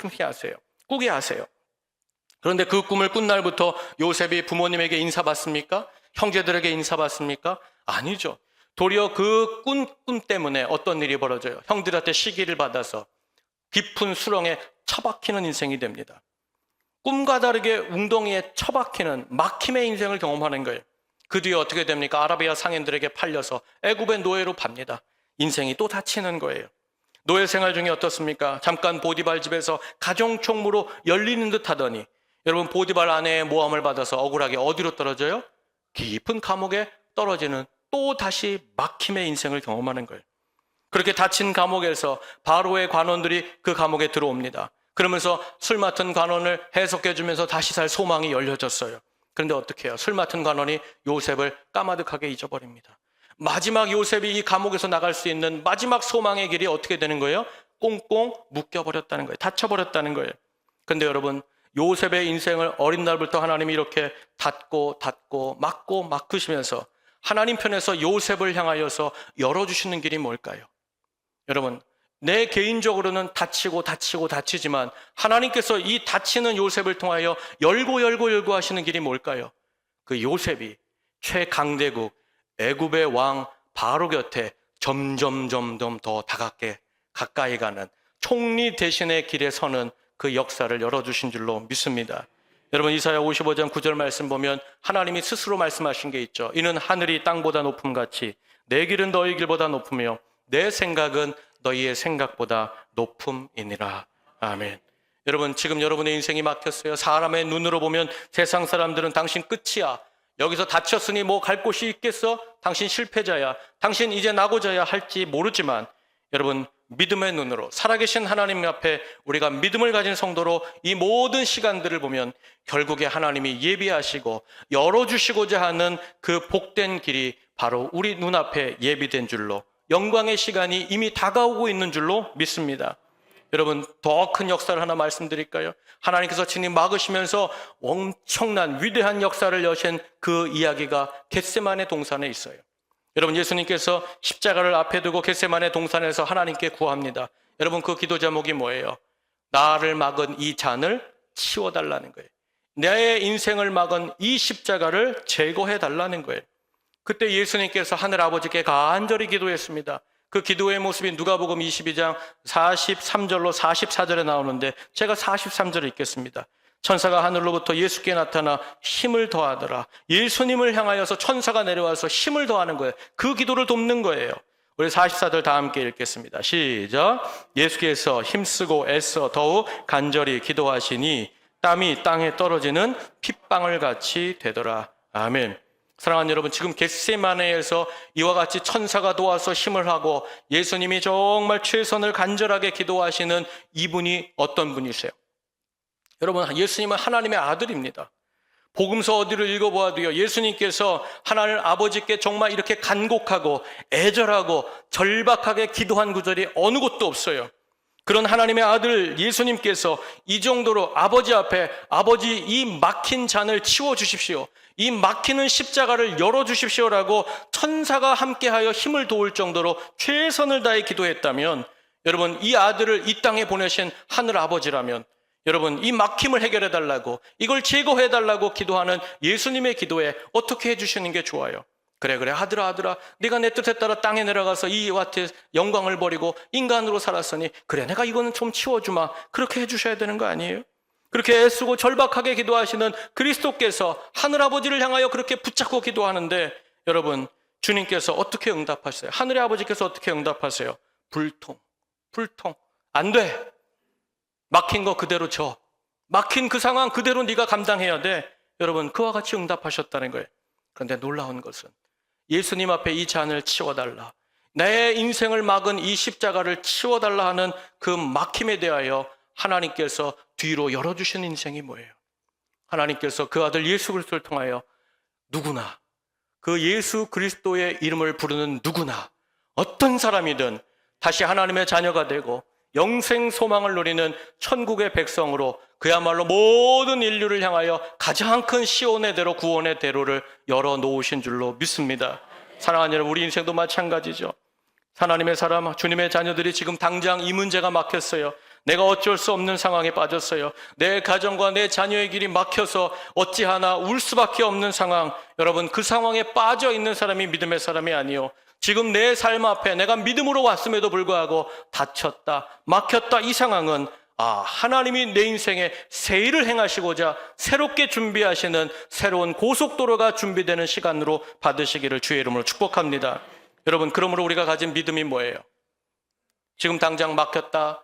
꾸게 하세요. 그런데 그 꿈을 꾼 날부터 요셉이 부모님에게 인사받습니까? 형제들에게 인사받습니까? 아니죠. 도리어 그 꿈 때문에 어떤 일이 벌어져요? 형들한테 시기를 받아서 깊은 수렁에 처박히는 인생이 됩니다. 꿈과 다르게 웅덩이에 처박히는 막힘의 인생을 경험하는 거예요. 그 뒤에 어떻게 됩니까? 아라비아 상인들에게 팔려서 애굽의 노예로 팝니다. 인생이 또 닫히는 거예요. 노예 생활 중에 어떻습니까? 잠깐 보디발 집에서 가정총무로 열리는 듯 하더니 여러분, 보디발 아내의 모함을 받아서 억울하게 어디로 떨어져요? 깊은 감옥에 떨어지는 또 다시 막힘의 인생을 경험하는 거예요. 그렇게 닫힌 감옥에서 바로의 관원들이 그 감옥에 들어옵니다. 그러면서 술 맡은 관원을 해석해주면서 다시 살 소망이 열려졌어요. 그런데 어떻게 해요? 술 맡은 관원이 요셉을 까마득하게 잊어버립니다. 마지막 요셉이 이 감옥에서 나갈 수 있는 마지막 소망의 길이 어떻게 되는 거예요? 꽁꽁 묶여버렸다는 거예요. 닫혀버렸다는 거예요. 그런데 여러분, 요셉의 인생을 어린 날부터 하나님이 이렇게 닫고 막으시면서 하나님 편에서 요셉을 향하여서 열어주시는 길이 뭘까요? 여러분, 내 개인적으로는 다치지만 하나님께서 이 다치는 요셉을 통하여 열고 하시는 길이 뭘까요? 그 요셉이 최강대국 애굽의 왕 바로 곁에 점점 더 가까이 가는 총리 대신의 길에 서는 그 역사를 열어주신 줄로 믿습니다. 여러분, 이사야 55장 9절 말씀 보면 하나님이 스스로 말씀하신 게 있죠. 이는 하늘이 땅보다 높음같이 내 길은 너희 길보다 높으며 내 생각은 너희의 생각보다 높음이니라. 아멘. 여러분, 지금 여러분의 인생이 막혔어요. 사람의 눈으로 보면 세상 사람들은 당신 끝이야. 여기서 다쳤으니 뭐 갈 곳이 있겠어? 당신 실패자야. 당신 이제 나고자야 할지 모르지만 여러분, 믿음의 눈으로 살아계신 하나님 앞에 우리가 믿음을 가진 성도로 이 모든 시간들을 보면 결국에 하나님이 예비하시고 열어주시고자 하는 그 복된 길이 바로 우리 눈앞에 예비된 줄로, 영광의 시간이 이미 다가오고 있는 줄로 믿습니다. 여러분, 더 큰 역사를 하나 말씀드릴까요? 하나님께서 친히 막으시면서 엄청난 위대한 역사를 여신 그 이야기가 겟세마네 동산에 있어요. 여러분, 예수님께서 십자가를 앞에 두고 겟세마네 동산에서 하나님께 구합니다. 여러분, 그 기도 제목이 뭐예요? 나를 막은 이 잔을 치워달라는 거예요. 내 인생을 막은 이 십자가를 제거해달라는 거예요. 그때 예수님께서 하늘아버지께 간절히 기도했습니다. 그 기도의 모습이 누가복음 22장 43절로 44절에 나오는데 제가 43절을 읽겠습니다. 천사가 하늘로부터 예수께 나타나 힘을 더하더라. 예수님을 향하여서 천사가 내려와서 힘을 더하는 거예요. 그 기도를 돕는 거예요. 우리 44절 다 함께 읽겠습니다. 시작. 예수께서 힘쓰고 애써 더욱 간절히 기도하시니 땀이 땅에 떨어지는 핏방울 같이 되더라. 아멘. 사랑하는 여러분, 지금 겟세마네에서 이와 같이 천사가 도와서 힘을 하고 예수님이 정말 최선을 간절하게 기도하시는 이분이 어떤 분이세요? 여러분, 예수님은 하나님의 아들입니다. 복음서 어디를 읽어보아도요, 예수님께서 하나님 아버지께 정말 이렇게 간곡하고 애절하고 절박하게 기도한 구절이 어느 곳도 없어요. 그런 하나님의 아들 예수님께서 이 정도로 아버지 앞에, 아버지 이 막힌 잔을 치워주십시오, 이 막히는 십자가를 열어주십시오라고 천사가 함께하여 힘을 도울 정도로 최선을 다해 기도했다면, 여러분, 이 아들을 이 땅에 보내신 하늘 아버지라면, 여러분, 이 막힘을 해결해달라고, 이걸 제거해달라고 기도하는 예수님의 기도에 어떻게 해주시는 게 좋아요? 그래 아들아 네가 내 뜻에 따라 땅에 내려가서 이와 같은 영광을 버리고 인간으로 살았으니 그래 내가 이거는 좀 치워주마, 그렇게 해주셔야 되는 거 아니에요? 그렇게 애쓰고 절박하게 기도하시는 그리스도께서 하늘아버지를 향하여 그렇게 붙잡고 기도하는데, 여러분, 주님께서 어떻게 응답하세요? 하늘의 아버지께서 어떻게 응답하세요? 불통. 안 돼. 막힌 거 그대로 줘. 막힌 그 상황 그대로 네가 감당해야 돼. 여러분, 그와 같이 응답하셨다는 거예요. 그런데 놀라운 것은 예수님 앞에 이 잔을 치워달라, 내 인생을 막은 이 십자가를 치워달라 하는 그 막힘에 대하여 하나님께서 뒤로 열어주신 인생이 뭐예요? 하나님께서 그 아들 예수 그리스도를 통하여 누구나, 그 예수 그리스도의 이름을 부르는 누구나, 어떤 사람이든 다시 하나님의 자녀가 되고 영생 소망을 누리는 천국의 백성으로 그야말로 모든 인류를 향하여 가장 큰 시온의 대로, 구원의 대로를 열어놓으신 줄로 믿습니다. 사랑하는 여러분, 우리 인생도 마찬가지죠. 하나님의 사람, 주님의 자녀들이 지금 당장 이 문제가 막혔어요. 내가 어쩔 수 없는 상황에 빠졌어요. 내 가정과 내 자녀의 길이 막혀서 어찌하나 울 수밖에 없는 상황. 여러분, 그 상황에 빠져 있는 사람이 믿음의 사람이 아니요, 지금 내 삶 앞에 내가 믿음으로 왔음에도 불구하고 닫혔다, 막혔다, 이 상황은 하나님이 내 인생에 새 일을 행하시고자 새롭게 준비하시는 새로운 고속도로가 준비되는 시간으로 받으시기를 주의 이름으로 축복합니다. 여러분, 그러므로 우리가 가진 믿음이 뭐예요? 지금 당장 막혔다,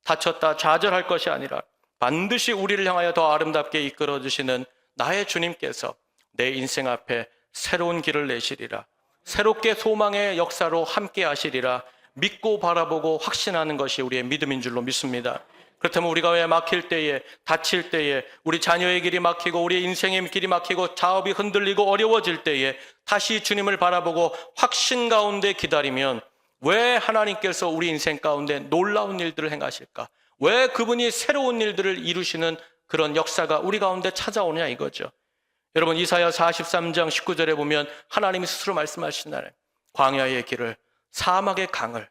닫혔다, 좌절할 것이 아니라 반드시 우리를 향하여 더 아름답게 이끌어 주시는 나의 주님께서 내 인생 앞에 새로운 길을 내시리라, 새롭게 소망의 역사로 함께 하시리라 믿고 바라보고 확신하는 것이 우리의 믿음인 줄로 믿습니다. 그렇다면 우리가 왜 막힐 때에, 다칠 때에, 우리 자녀의 길이 막히고 우리의 인생의 길이 막히고 자업이 흔들리고 어려워질 때에 다시 주님을 바라보고 확신 가운데 기다리면 왜 하나님께서 우리 인생 가운데 놀라운 일들을 행하실까? 왜 그분이 새로운 일들을 이루시는 그런 역사가 우리 가운데 찾아오냐 이거죠. 여러분, 이사야 43장 19절에 보면 하나님이 스스로 말씀하시나요? 광야의 길을, 사막의 강을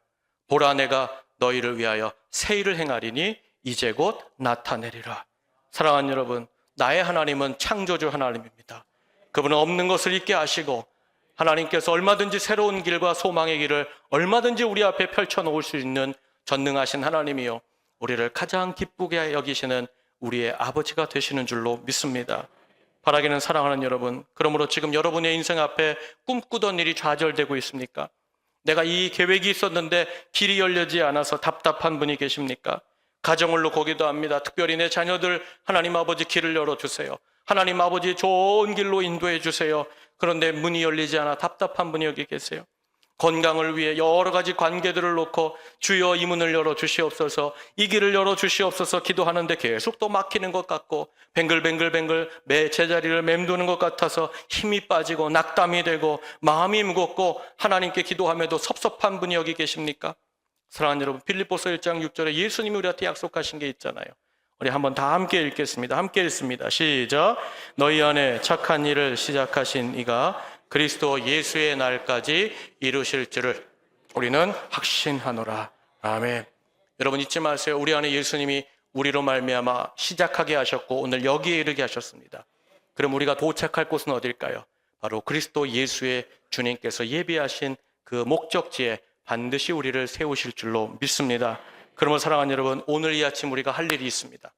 보라, 내가 너희를 위하여 새 일을 행하리니 이제 곧 나타내리라. 사랑하는 여러분, 나의 하나님은 창조주 하나님입니다. 그분은 없는 것을 있게 하시고 하나님께서 얼마든지 새로운 길과 소망의 길을 얼마든지 우리 앞에 펼쳐놓을 수 있는 전능하신 하나님이요, 우리를 가장 기쁘게 여기시는 우리의 아버지가 되시는 줄로 믿습니다. 바라기는 사랑하는 여러분, 그러므로 지금 여러분의 인생 앞에 꿈꾸던 일이 좌절되고 있습니까? 내가 이 계획이 있었는데 길이 열리지 않아서 답답한 분이 계십니까? 가정을 놓고 기도합니다. 특별히 내 자녀들 하나님 아버지 길을 열어주세요. 하나님 아버지 좋은 길로 인도해 주세요. 그런데 문이 열리지 않아 답답한 분이 여기 계세요. 건강을 위해 여러 가지 관계들을 놓고 주여 이 문을 열어주시옵소서, 이 길을 열어주시옵소서 기도하는데 계속 또 막히는 것 같고 뱅글뱅글 매 제자리를 맴도는 것 같아서 힘이 빠지고 낙담이 되고 마음이 무겁고 하나님께 기도함에도 섭섭한 분이 여기 계십니까? 사랑하는 여러분, 필립보서 1장 6절에 예수님이 우리한테 약속하신 게 있잖아요. 우리 한번 다 함께 읽겠습니다. 함께 읽습니다. 시작. 너희 안에 착한 일을 시작하신 이가 그리스도 예수의 날까지 이루실 줄을 우리는 확신하노라. 아멘. 여러분, 잊지 마세요. 우리 안에 예수님이 우리로 말미암아 시작하게 하셨고 오늘 여기에 이르게 하셨습니다. 그럼 우리가 도착할 곳은 어딜까요? 바로 그리스도 예수의 주님께서 예비하신 그 목적지에 반드시 우리를 세우실 줄로 믿습니다. 그러면 사랑하는 여러분, 오늘 이 아침 우리가 할 일이 있습니다.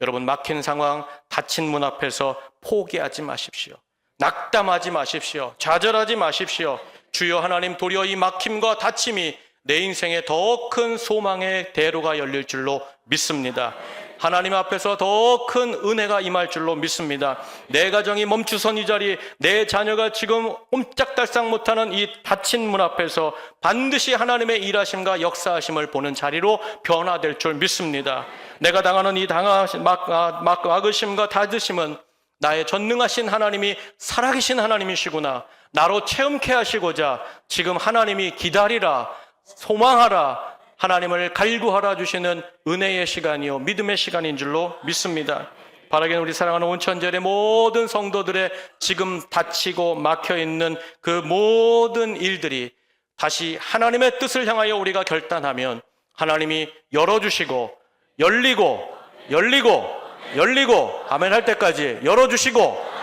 여러분, 막힌 상황, 닫힌 문 앞에서 포기하지 마십시오. 낙담하지 마십시오. 좌절하지 마십시오. 주여 하나님, 도리어 이 막힘과 다침이 내 인생에 더 큰 소망의 대로가 열릴 줄로 믿습니다. 하나님 앞에서 더 큰 은혜가 임할 줄로 믿습니다. 내 가정이 멈추선 이 자리, 내 자녀가 지금 옴짝달싹 못하는 이 닫힌 문 앞에서 반드시 하나님의 일하심과 역사하심을 보는 자리로 변화될 줄 믿습니다. 내가 당하는 이 막으심과 닫으심은 나의 전능하신 하나님이 살아계신 하나님이시구나, 나로 체험케 하시고자 지금 하나님이 기다리라, 소망하라, 하나님을 갈구하라 주시는 은혜의 시간이요 믿음의 시간인 줄로 믿습니다. 바라기는 우리 사랑하는 온천절의 모든 성도들의 지금 닫히고 막혀있는 그 모든 일들이 다시 하나님의 뜻을 향하여 우리가 결단하면 하나님이 열어주시고 열리고 아멘 할 때까지 열어주시고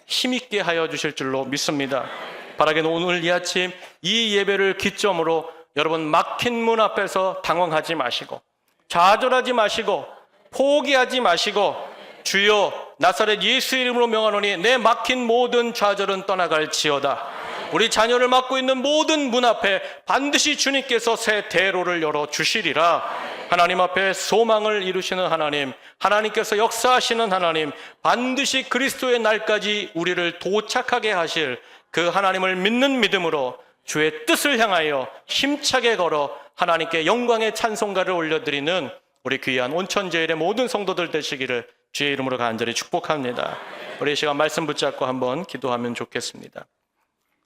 힘있게 하여 주실 줄로 믿습니다. 바라기는 오늘 이 아침 이 예배를 기점으로 여러분 막힌 문 앞에서 당황하지 마시고 좌절하지 마시고 포기하지 마시고 주여 나사렛 예수 이름으로 명하노니 내 막힌 모든 좌절은 떠나갈지어다. 우리 자녀를 막고 있는 모든 문 앞에 반드시 주님께서 새 대로를 열어주시리라. 하나님 앞에 소망을 이루시는 하나님, 하나님께서 역사하시는 하나님, 반드시 그리스도의 날까지 우리를 도착하게 하실 그 하나님을 믿는 믿음으로 주의 뜻을 향하여 힘차게 걸어 하나님께 영광의 찬송가를 올려드리는 우리 귀한 온천제일의 모든 성도들 되시기를 주의 이름으로 간절히 축복합니다. 우리 이 시간 말씀 붙잡고 한번 기도하면 좋겠습니다.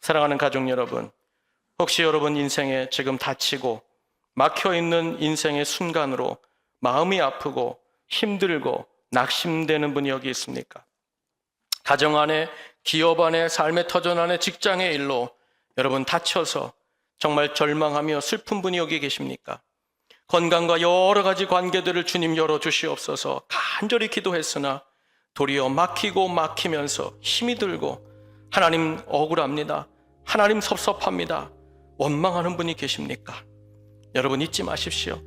사랑하는 가족 여러분, 혹시 여러분 인생에 지금 다치고 막혀있는 인생의 순간으로 마음이 아프고 힘들고 낙심되는 분이 여기 있습니까? 가정 안에, 기업 안에, 삶의 터전 안에, 직장의 일로 여러분 다쳐서 정말 절망하며 슬픈 분이 여기 계십니까? 건강과 여러 가지 관계들을 주님 열어주시옵소서 간절히 기도했으나 도리어 막히면서 힘이 들고 하나님 억울합니다, 하나님 섭섭합니다, 원망하는 분이 계십니까? 여러분 잊지 마십시오.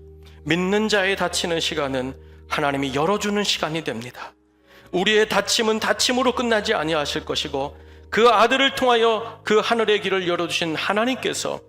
믿는 자의 다치는 시간은 하나님이 열어주는 시간이 됩니다. 우리의 다침은 다침으로 끝나지 아니하실 것이고 그 아들을 통하여 그 하늘의 길을 열어주신 하나님께서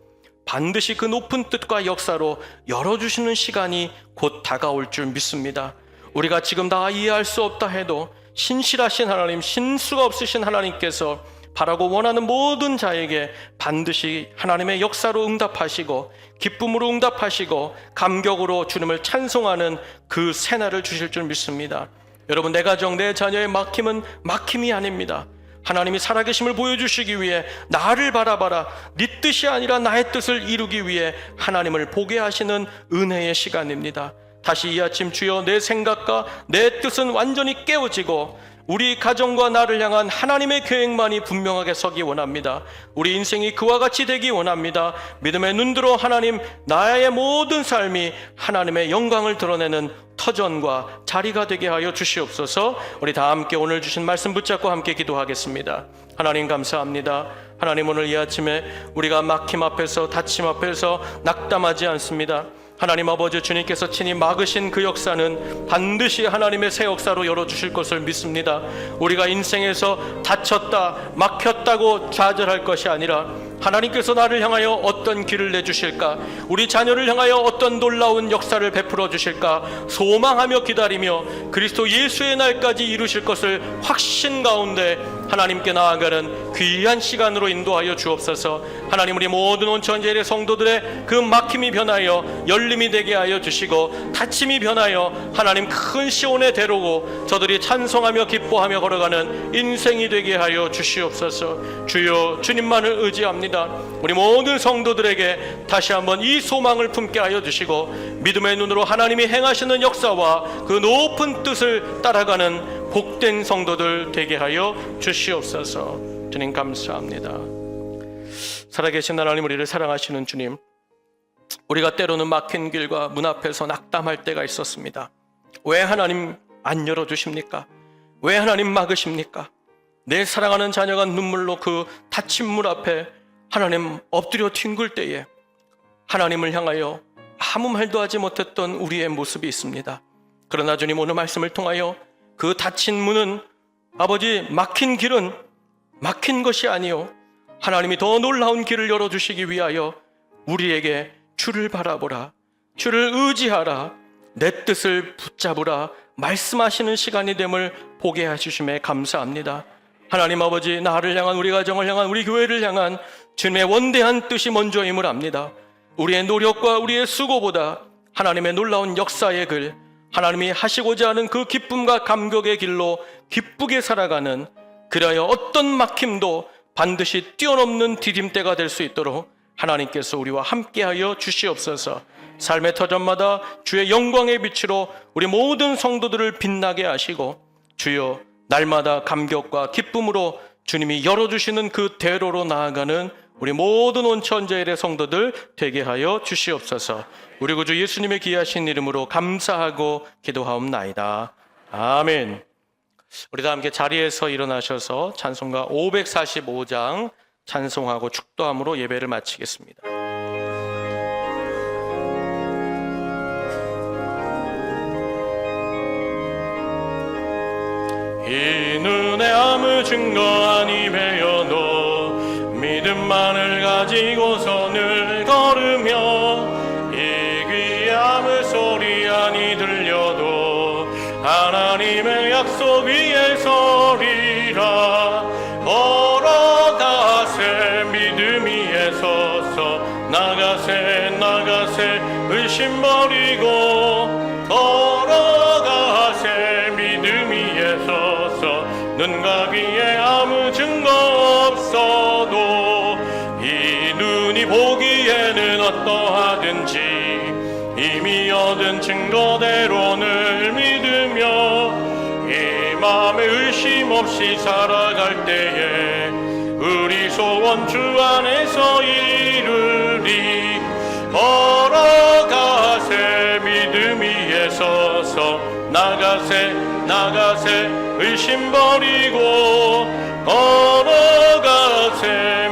반드시 그 높은 뜻과 역사로 열어주시는 시간이 곧 다가올 줄 믿습니다. 우리가 지금 다 이해할 수 없다 해도 신실하신 하나님, 신수가 없으신 하나님께서 바라고 원하는 모든 자에게 반드시 하나님의 역사로 응답하시고 기쁨으로 응답하시고 감격으로 주님을 찬송하는 그 새날을 주실 줄 믿습니다. 여러분, 내 가정, 내 자녀의 막힘은 막힘이 아닙니다. 하나님이 살아계심을 보여주시기 위해 나를 바라봐라, 네 뜻이 아니라 나의 뜻을 이루기 위해 하나님을 보게 하시는 은혜의 시간입니다. 다시 이 아침 주여 내 생각과 내 뜻은 완전히 깨어지고 우리 가정과 나를 향한 하나님의 계획만이 분명하게 서기 원합니다. 우리 인생이 그와 같이 되기 원합니다. 믿음의 눈들어 하나님, 나의 모든 삶이 하나님의 영광을 드러내는 터전과 자리가 되게 하여 주시옵소서. 우리 다 함께 오늘 주신 말씀 붙잡고 함께 기도하겠습니다. 하나님 감사합니다. 하나님, 오늘 이 아침에 우리가 막힘 앞에서 다침 앞에서 낙담하지 않습니다. 하나님 아버지, 주님께서 친히 막으신 그 역사는 반드시 하나님의 새 역사로 열어주실 것을 믿습니다. 우리가 인생에서 다쳤다, 막혔다고 좌절할 것이 아니라 하나님께서 나를 향하여 어떤 길을 내주실까, 우리 자녀를 향하여 어떤 놀라운 역사를 베풀어 주실까 소망하며 기다리며 그리스도 예수의 날까지 이루실 것을 확신 가운데 하나님께 나아가는 귀한 시간으로 인도하여 주옵소서. 하나님, 우리 모든 온천제일의 성도들의 그 막힘이 변하여 열림이 되게 하여 주시고 다침이 변하여 하나님 큰 시온의 대로고 저들이 찬송하며 기뻐하며 걸어가는 인생이 되게 하여 주시옵소서. 주여, 주님만을 의지합니다. 우리 모든 성도들에게 다시 한번 이 소망을 품게 하여 주시고 믿음의 눈으로 하나님이 행하시는 역사와 그 높은 뜻을 따라가는 복된 성도들 되게 하여 주시옵소서. 주님 감사합니다. 살아계신 하나님, 우리를 사랑하시는 주님, 우리가 때로는 막힌 길과 문 앞에서 낙담할 때가 있었습니다. 왜 하나님 안 열어주십니까? 왜 하나님 막으십니까? 내 사랑하는 자녀가 눈물로 그 닫힌 문 앞에 하나님 엎드려 튕글 때에 하나님을 향하여 아무 말도 하지 못했던 우리의 모습이 있습니다. 그러나 주님, 오늘 말씀을 통하여 그 닫힌 문은, 아버지 막힌 길은 막힌 것이 아니요 하나님이 더 놀라운 길을 열어주시기 위하여 우리에게 주를 바라보라, 주를 의지하라, 내 뜻을 붙잡으라 말씀하시는 시간이 됨을 보게 해주심에 감사합니다. 하나님 아버지, 나를 향한, 우리 가정을 향한, 우리 교회를 향한 주님의 원대한 뜻이 먼저임을 압니다. 우리의 노력과 우리의 수고보다 하나님의 놀라운 역사의 글, 하나님이 하시고자 하는 그 기쁨과 감격의 길로 기쁘게 살아가는, 그리하여 어떤 막힘도 반드시 뛰어넘는 디딤대가 될 수 있도록 하나님께서 우리와 함께하여 주시옵소서. 삶의 터전마다 주의 영광의 빛으로 우리 모든 성도들을 빛나게 하시고, 주여 날마다 감격과 기쁨으로 주님이 열어주시는 그 대로로 나아가는 우리 모든 온천제일의 성도들 되게 하여 주시옵소서. 우리 구주 예수님의 귀하신 이름으로 감사하고 기도하옵나이다. 아멘. 우리 다 함께 자리에서 일어나셔서 찬송가 545장 찬송하고 축도함으로 예배를 마치겠습니다. 이 눈에 아무 증거 아니 배어도 믿음만을 가지고서 늘 걸으며, 이 귀에 아무 소리 아니 들려도 하나님의 약속 위에 서리라. 걸어가세 믿음 위에 서서, 나가세 나가세 의심 버리고, 걸어가세 믿음 위에 서서, 눈과 귀에 아무 증거 없어도 이 눈이 보기에는 어떠하든지 이미 얻은 증거대로 늘 믿으며, 이 마음에 의심 없이 살아갈 때에 우리 소원 주 안에서 이루리. 걸어가세 믿음 위에 서서, 나가세 나가세 의심 버리고, 걸어가세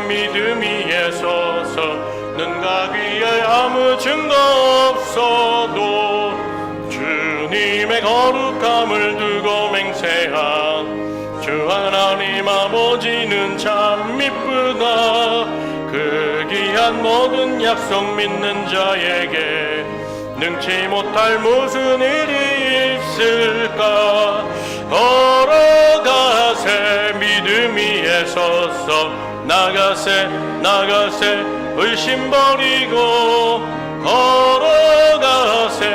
믿음 위에 서서, 눈과 귀에 아무 증거 없어도 주님의 거룩함을 두고 맹세한 주 하나님 아버지는 참 미쁘다. 그 귀한 모든 약속 믿는 자에게 능치 못할 무슨 일이 있을까. 걸어가세 믿음 위에 서서, 나가세 나가세 의심 버리고, 걸어가세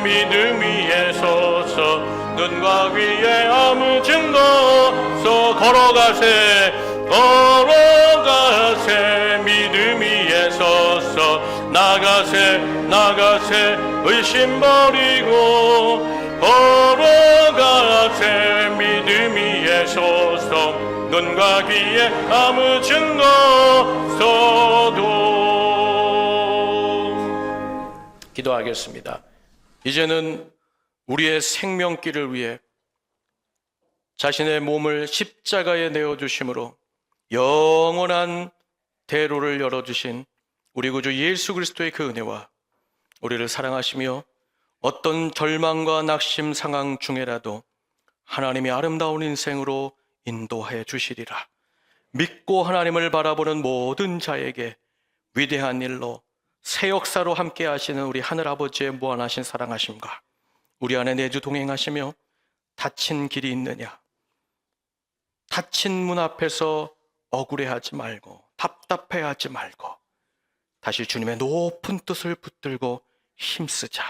믿음 위에 서서, 눈과 귀에 아무 증거 없어. 걸어가세 걸어가세 믿음 위에 서서, 나가세 나가세 의심 버리고, 걸어가세 믿음 위에 서서, 눈과 귀에 아무 증거 없어도. 기도하겠습니다. 이제는 우리의 생명길을 위해 자신의 몸을 십자가에 내어주심으로 영원한 대로를 열어주신 우리 구주 예수 그리스도의 그 은혜와 우리를 사랑하시며 어떤 절망과 낙심 상황 중에라도 하나님이 아름다운 인생으로 인도해 주시리라. 믿고 하나님을 바라보는 모든 자에게 위대한 일로 새 역사로 함께 하시는 우리 하늘아버지의 무한하신 사랑하심과 우리 안에 내주 동행하시며, 닫힌 길이 있느냐, 닫힌 문 앞에서 억울해하지 말고 답답해하지 말고 다시 주님의 높은 뜻을 붙들고 힘쓰자.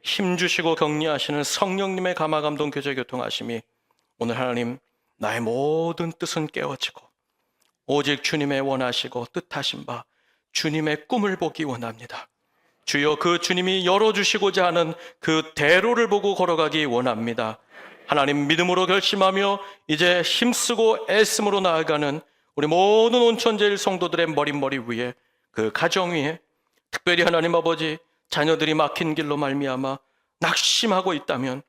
힘주시고 격려하시는 성령님의 감화감동 교제 교통하심이 오늘 하나님 나의 모든 뜻은 깨어지고 오직 주님의 원하시고 뜻하신 바 주님의 꿈을 보기 원합니다. 주여, 그 주님이 열어주시고자 하는 그 대로를 보고 걸어가기 원합니다. 하나님, 믿음으로 결심하며 이제 힘쓰고 애씀으로 나아가는 우리 모든 온천제일 성도들의 머릿머리 위에, 그 가정 위에, 특별히 하나님 아버지 자녀들이 막힌 길로 말미암아 낙심하고 있다면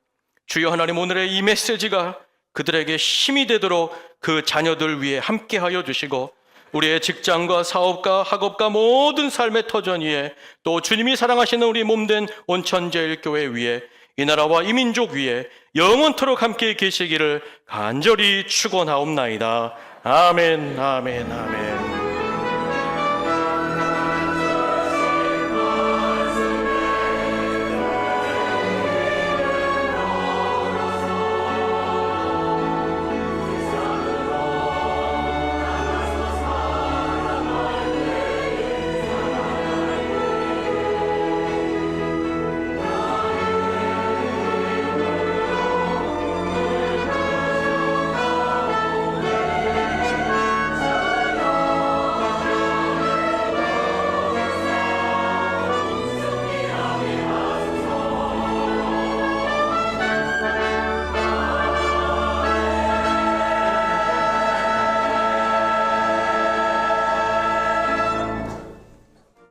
주여 하나님, 오늘의 이 메시지가 그들에게 힘이 되도록 그 자녀들 위에 함께하여 주시고, 우리의 직장과 사업과 학업과 모든 삶의 터전 위에, 또 주님이 사랑하시는 우리 몸된 온천제일교회 위에, 이 나라와 이 민족 위에 영원토록 함께 계시기를 간절히 축원하옵나이다. 아멘, 아멘, 아멘.